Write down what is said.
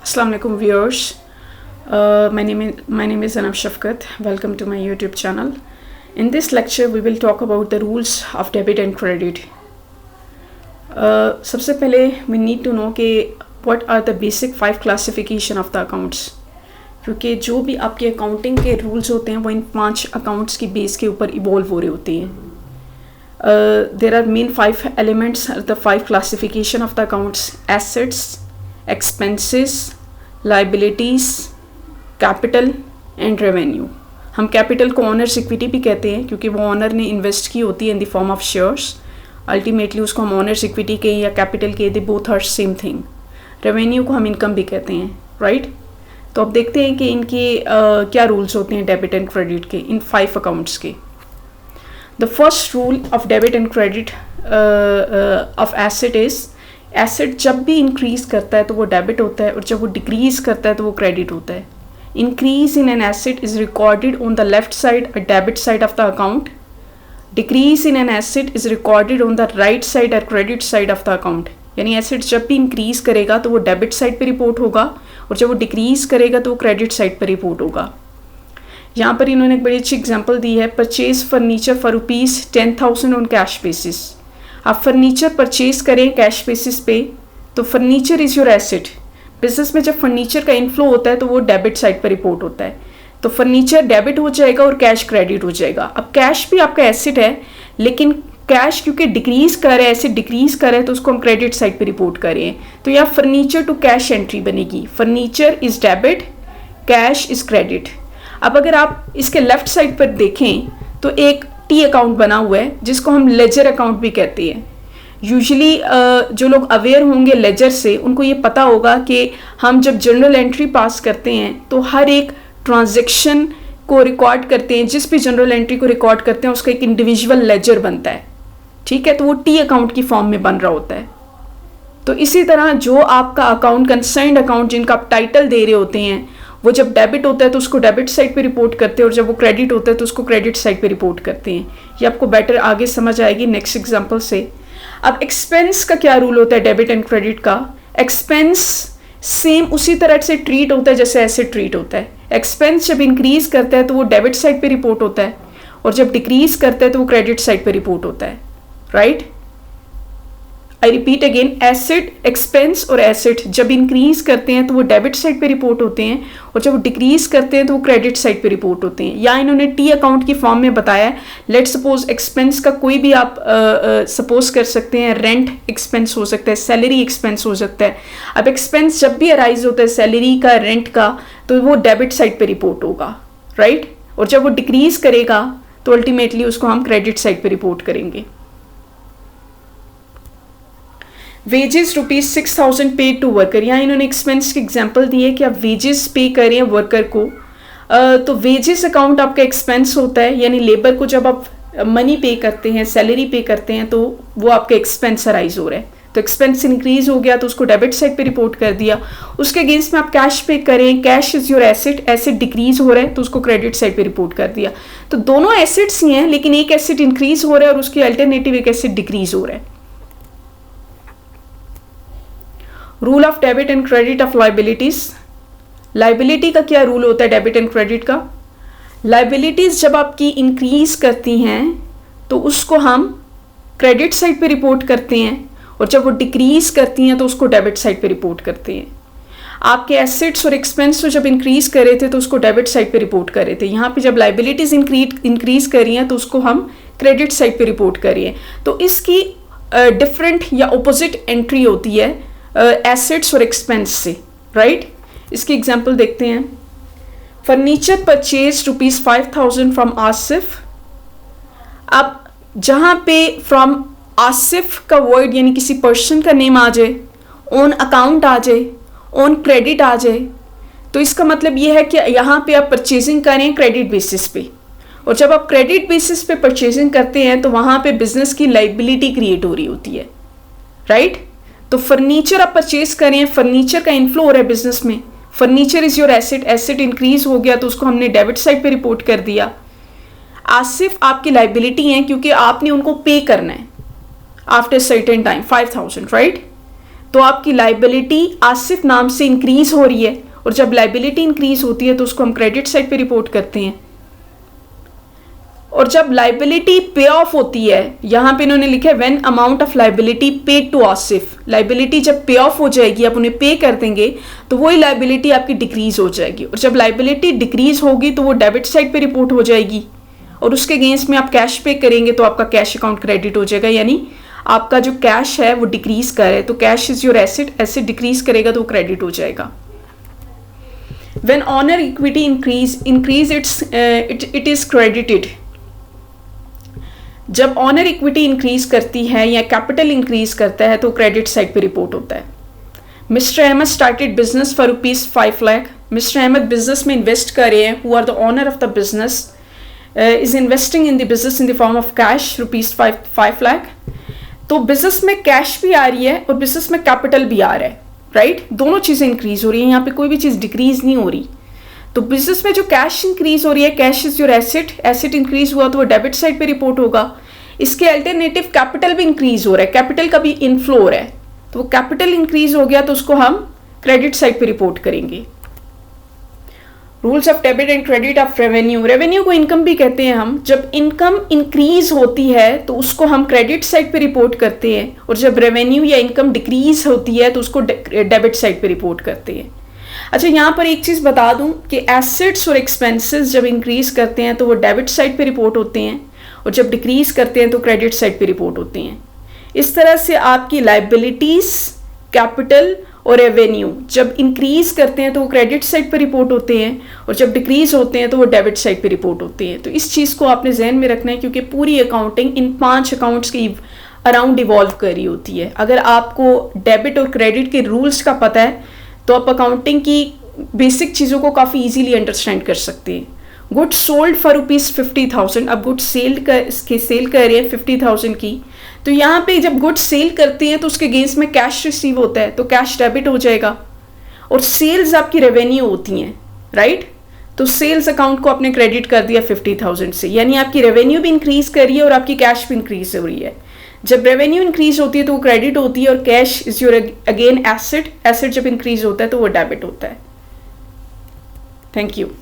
Assalamu alaikum viewers. My name is Anab Shafkat. Welcome to my YouTube channel. In this lecture we will talk about the rules of debit and credit. सबसे पहले we need to know कि what are the basic 5 classification of the accounts. क्योंकि जो भी आपके accounting के rules होते हैं वो इन 5 अकाउंट्स की बेस के ऊपर इवॉल्व हो रहे होते हैं. There are main 5 elements, the 5 classification of the accounts: assets, expenses, liabilities, capital and revenue. हम कैपिटल को ओनर्स इक्विटी भी कहते हैं क्योंकि वो ओनर ने इन्वेस्ट की होती है in the form of shares. Ultimately उसको हम ओनर्स इक्विटी के या कैपिटल के, they both are same thing. Revenue को हम इनकम भी कहते हैं, राइट. तो अब देखते हैं कि इनके क्या रूल्स होते हैं डेबिट एंड क्रेडिट के इन 5 अकाउंट्स के. The first rule of debit and credit of asset is, asset जब भी इंक्रीज करता है तो वो डेबिट होता है और जब वो डिक्रीज करता है तो वो क्रेडिट होता है. Increase in an asset is recorded on the left side a debit side of the account. Decrease in an asset is recorded on the right side और credit side of the account. यानी asset जब भी increase करेगा तो वो debit side पर report होगा और जब वो डिक्रीज करेगा तो वो क्रेडिट साइड पर रिपोर्ट होगा. यहाँ पर इन्होंने एक बड़ी अच्छी एग्जांपल दी है. Purchase furniture for ₹10,000 on cash basis. आप फर्नीचर परचेज करें कैश बेसिस पे तो furniture is your asset. Business में जब फर्नीचर का इनफ्लो होता है तो वो डेबिट साइड पर रिपोर्ट होता है. तो फर्नीचर डेबिट हो जाएगा और कैश क्रेडिट हो जाएगा. अब कैश भी आपका एसेट है लेकिन कैश क्योंकि डिक्रीज कर रहा है, एसेट डिक्रीज कर रहा है तो उसको हम क्रेडिट साइड पे रिपोर्ट करें. तो यहाँ फर्नीचर टू कैश एंट्री बनेगी. Furniture is debit, cash is credit. अब अगर आप इसके लेफ्ट साइड पर देखें तो एक टी अकाउंट बना हुआ है जिसको हम लेजर अकाउंट भी कहते हैं. यूजुअली जो लोग अवेयर होंगे लेजर से उनको ये पता होगा कि हम जब जर्नल एंट्री पास करते हैं तो हर एक ट्रांजैक्शन को रिकॉर्ड करते हैं. जिस भी जनरल एंट्री को रिकॉर्ड करते हैं उसका एक इंडिविजुअल लेजर बनता है, ठीक है. तो वो टी अकाउंट की फॉर्म में बन रहा होता है. तो इसी तरह जो आपका अकाउंट कंसर्न्ड अकाउंट जिनका आप टाइटल दे रहे होते हैं वो जब डेबिट होता है तो उसको डेबिट साइड पे रिपोर्ट करते हैं और जब वो क्रेडिट होता है तो उसको क्रेडिट साइड पे रिपोर्ट करते हैं. ये आपको बेटर आगे समझ आएगी नेक्स्ट एग्जांपल से. अब एक्सपेंस का क्या रूल होता है डेबिट एंड क्रेडिट का. एक्सपेंस सेम उसी तरह से ट्रीट होता है जैसे एसेट ट्रीट होता है. एक्सपेंस जब इंक्रीज करता है तो वो डेबिट साइड पे रिपोर्ट होता है और जब डिक्रीज करता है तो वो क्रेडिट साइड पे रिपोर्ट होता है, right. I repeat again, asset, expense और एसेट जब इंक्रीज करते हैं तो वो डेबिट साइड पे रिपोर्ट होते हैं और जब वो डिक्रीज करते हैं तो वो क्रेडिट साइड पे रिपोर्ट होते हैं. या इन्होंने टी अकाउंट की फॉर्म में बताया. लेट सपोज एक्सपेंस का कोई भी आप सपोज कर सकते हैं. रेंट एक्सपेंस हो सकता है, सैलरी एक्सपेंस हो सकता है. अब एक्सपेंस जब भी अराइज होता है सैलरी का, रेंट का, तो वो डेबिट साइड पे रिपोर्ट होगा, राइट. और जब वो डिक्रीज करेगा तो अल्टीमेटली उसको हम क्रेडिट साइड पे रिपोर्ट करेंगे. Wages ₹6,000 paid to worker. यहाँ इन्होंने एक्सपेंस की एग्जांपल दी है कि आप वेजेस पे करें वर्कर को. तो वेजेस अकाउंट आपका एक्सपेंस होता है. यानी लेबर को जब आप मनी पे करते हैं, सैलरी पे करते हैं तो वो आपका एक्सपेंस अराइज हो रहा है. तो एक्सपेंस इंक्रीज हो गया तो उसको डेबिट साइड पे रिपोर्ट कर दिया. उसके अगेंस्ट में आप कैश पे करें, cash is your asset, asset decrease हो रहा है तो उसको क्रेडिट साइड पे रिपोर्ट कर दिया. तो दोनों एसेट्स ही हैं लेकिन एक एसेट इंक्रीज हो रहा है और उसकी अल्टरनेटिव एक एसेट डिक्रीज हो रहा है. Rule of debit and credit of liabilities. Liability का क्या रूल होता है डेबिट एंड क्रेडिट का. लाइबिलिटीज जब आपकी इंक्रीज करती हैं तो उसको हम क्रेडिट साइड पे रिपोर्ट करते हैं और जब वो डिक्रीज करती हैं तो उसको डेबिट साइड पे रिपोर्ट करते हैं. आपके एसेट्स और एक्सपेंस तो जब इंक्रीज कर रहे थे तो उसको डेबिट साइड पे रिपोर्ट कर रहे थे. यहाँ पे जब लाइबिलिटीज इंक्रीज कर रही हैं तो उसको हम क्रेडिट साइड पे रिपोर्ट कर रही हैं. तो इसकी डिफरेंट या ओपोजिट एंट्री होती है एसेट्स और एक्सपेंस से, राइट. इसकी एग्जांपल देखते हैं. Furniture purchase ₹5,000 from Asif. अब जहां पे फ्रॉम आसिफ का वर्ड यानी किसी पर्सन का नेम आ जाए, ऑन अकाउंट आ जाए, ऑन क्रेडिट आ जाए तो इसका मतलब ये है कि यहाँ पे आप परचेजिंग करें क्रेडिट बेसिस पे. और जब आप क्रेडिट बेसिस पे परचेजिंग करते हैं तो वहाँ पे बिजनेस की लाइबिलिटी क्रिएट हो रही होती है, राइट. तो फर्नीचर आप परचेज करें, फर्नीचर का इनफ्लो हो रहा है बिजनेस में. Furniture is your asset, asset increase हो गया तो उसको हमने डेबिट साइड पे रिपोर्ट कर दिया. आसिफ आपकी लाइबिलिटी है क्योंकि आपने उनको पे करना है आफ्टर सर्टेन टाइम 5,000, राइट. तो आपकी लाइबिलिटी आसिफ नाम से इंक्रीज हो रही है, और जब लाइबिलिटी इंक्रीज होती है तो उसको हम क्रेडिट साइड पे रिपोर्ट करते हैं। और जब लाइबिलिटी पे ऑफ होती है, यहां पे इन्होंने लिखा है when amount of liability paid to Asif, liability जब पे ऑफ हो जाएगी, आप उन्हें पे कर देंगे तो वही लाइबिलिटी आपकी डिक्रीज हो जाएगी, और जब लाइबिलिटी डिक्रीज होगी तो वो डेबिट साइड पे रिपोर्ट हो जाएगी, और उसके अगेंस्ट में आप कैश पे करेंगे तो आपका कैश अकाउंट क्रेडिट हो जाएगा, यानी आपका जो कैश है वो डिक्रीज कर है, तो cash is your asset, asset decrease करेगा तो वो क्रेडिट हो जाएगा। When owner equity increase it is credited, जब ऑनर इक्विटी इंक्रीज करती है या कैपिटल इंक्रीज करता है तो क्रेडिट साइड पे रिपोर्ट होता है। Mister Ahmed started business for ₹5 lakh, mister Ahmed business में इन्वेस्ट कर रहे हैं, who are the owner of the business is investing in the business in the form of cash ₹5 lakh. तो बिजनेस में कैश भी आ रही है और बिजनेस में कैपिटल भी आ रहा है, राइट, दोनों चीज़ें इंक्रीज हो रही हैं, यहाँ पे कोई भी चीज़ डिक्रीज नहीं हो रही। तो बिजनेस में जो कैश इंक्रीज हो रही है, cash is your asset, asset increase हुआ तो वो डेबिट साइड पे रिपोर्ट होगा। इसके अल्टरनेटिव कैपिटल भी इंक्रीज हो रहा है, कैपिटल का भी इनफ्लो हो रहा है, तो वो कैपिटल इंक्रीज हो गया तो उसको हम क्रेडिट साइड पे रिपोर्ट करेंगे। Rules of debit and credit of revenue, revenue को इनकम भी कहते हैं हम। जब इनकम इंक्रीज होती है तो उसको हम क्रेडिट साइड पे रिपोर्ट करते हैं, और जब रेवेन्यू या इनकम डिक्रीज होती है तो उसको डेबिट साइड पे रिपोर्ट करते हैं। अच्छा, यहाँ पर एक चीज़ बता दूं कि एसेट्स और एक्सपेंसेस जब इंक्रीज करते हैं तो वो डेबिट साइड पे रिपोर्ट होते हैं, और जब डिक्रीज करते हैं तो क्रेडिट साइड पे रिपोर्ट होते हैं। इस तरह से आपकी लाइबिलिटीज, कैपिटल और रेवेन्यू जब इंक्रीज करते हैं तो वो क्रेडिट साइड पे रिपोर्ट होते हैं, और जब डिक्रीज होते हैं तो वो डेबिट साइड पे रिपोर्ट होते हैं। तो इस चीज़ को आपने जहन में रखना है, क्योंकि पूरी अकाउंटिंग इन 5 अकाउंट्स के अराउंड इवॉल्व कर रही होती है। अगर आपको डेबिट और क्रेडिट के रूल्स का पता है तो आप अकाउंटिंग की बेसिक चीज़ों को काफ़ी इजीली अंडरस्टैंड कर सकते हैं। गुड्स सोल्ड फॉर ₹50,000, अब गुड्स सेल कर रहे हैं 50,000 की, तो यहाँ पे जब गुड्स सेल करते हैं तो उसके अगेंस्ट में कैश रिसीव होता है तो कैश डेबिट हो जाएगा, और सेल्स आपकी रेवेन्यू होती हैं, राइट। तो सेल्स अकाउंट को आपने क्रेडिट कर दिया 50,000 से, यानी आपकी रेवेन्यू भी इंक्रीज कर रही है और आपकी कैश भी इंक्रीज हो रही है। जब रेवेन्यू इंक्रीज होती है तो वो क्रेडिट होती है, और cash is your again asset, asset जब इंक्रीज होता है तो वो डेबिट होता है। Thank you.